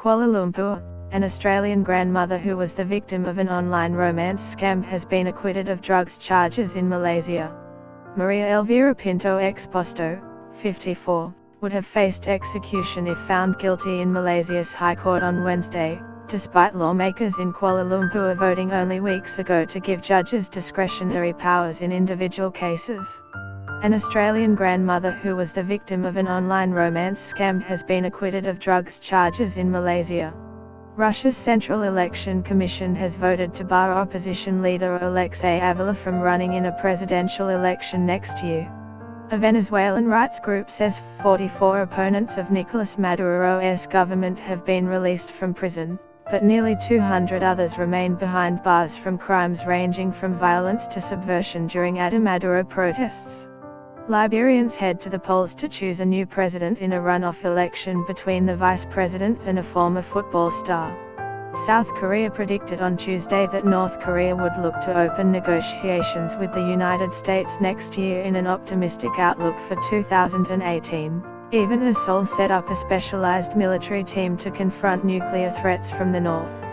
Kuala Lumpur, an Australian grandmother who was the victim of an online romance scam has been acquitted of drugs charges in Malaysia. Maria Elvira Exposto, 54, would have faced execution if found guilty in Malaysia's High Court on Wednesday, despite lawmakers in Kuala Lumpur voting only weeks ago to give judges discretionary powers in individual cases. An Australian grandmother who was the victim of an online romance scam has been acquitted of drugs charges in Malaysia. Russia's Central Election Commission has voted to bar opposition leader Alexei Avila from running in a presidential election next year. A Venezuelan rights group says 44 opponents of Nicolas Maduro's government have been released from prison, but nearly 200 others remain behind bars from crimes ranging from violence to subversion during Maduro protests. Liberians head to the polls to choose a new president in a runoff election between the vice president and a former football star. South Korea predicted on Tuesday that North Korea would look to open negotiations with the United States next year in an optimistic outlook for 2018, even as Seoul set up a specialized military team to confront nuclear threats from the north.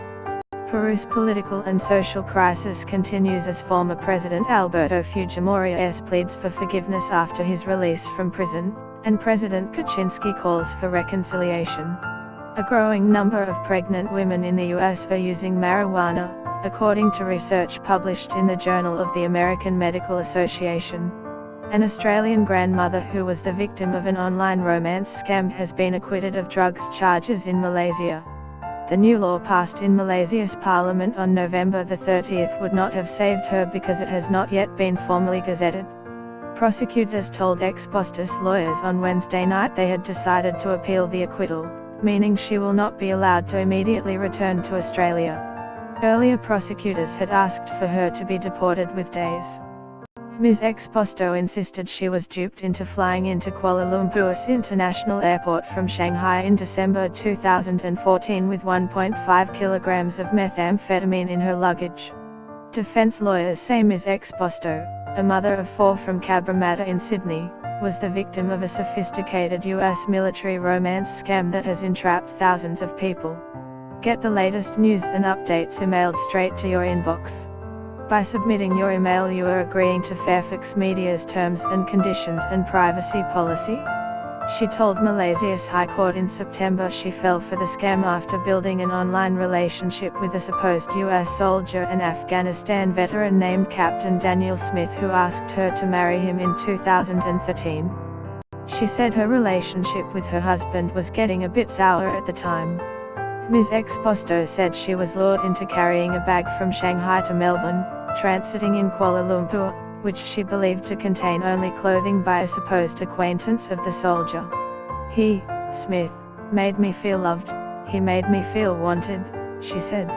Peru's political and social crisis continues as former President Alberto Fujimori pleads for forgiveness after his release from prison, and President Kaczynski calls for reconciliation. A growing number of pregnant women in the US are using marijuana, according to research published in the Journal of the American Medical Association. An Australian grandmother who was the victim of an online romance scam has been acquitted of drugs charges in Malaysia. The new law passed in Malaysia's parliament on November 30 would not have saved her because it has not yet been formally gazetted. Prosecutors told Exposto's lawyers on Wednesday night they had decided to appeal the acquittal, meaning she will not be allowed to immediately return to Australia. Earlier prosecutors had asked for her to be deported with days. Ms. Exposto insisted she was duped into flying into Kuala Lumpur's international airport from Shanghai in December 2014 with 1.5 kilograms of methamphetamine in her luggage. Defense lawyers say Ms. Exposto, a mother of 4 from Cabramatta in Sydney, was the victim of a sophisticated US military romance scam that has entrapped thousands of people. Get the latest news and updates emailed straight to your inbox. By submitting your email you are agreeing to Fairfax Media's terms and conditions and privacy policy. She told Malaysia's High Court in September she fell for the scam after building an online relationship with a supposed US soldier and Afghanistan veteran named Captain Daniel Smith who asked her to marry him in 2013. She said her relationship with her husband was getting a bit sour at the time. Ms. Exposto said she was lured into carrying a bag from Shanghai to Melbourne, transiting in Kuala Lumpur, which she believed to contain only clothing by a supposed acquaintance of the soldier. He, Smith, made me feel loved, he made me feel wanted, she said.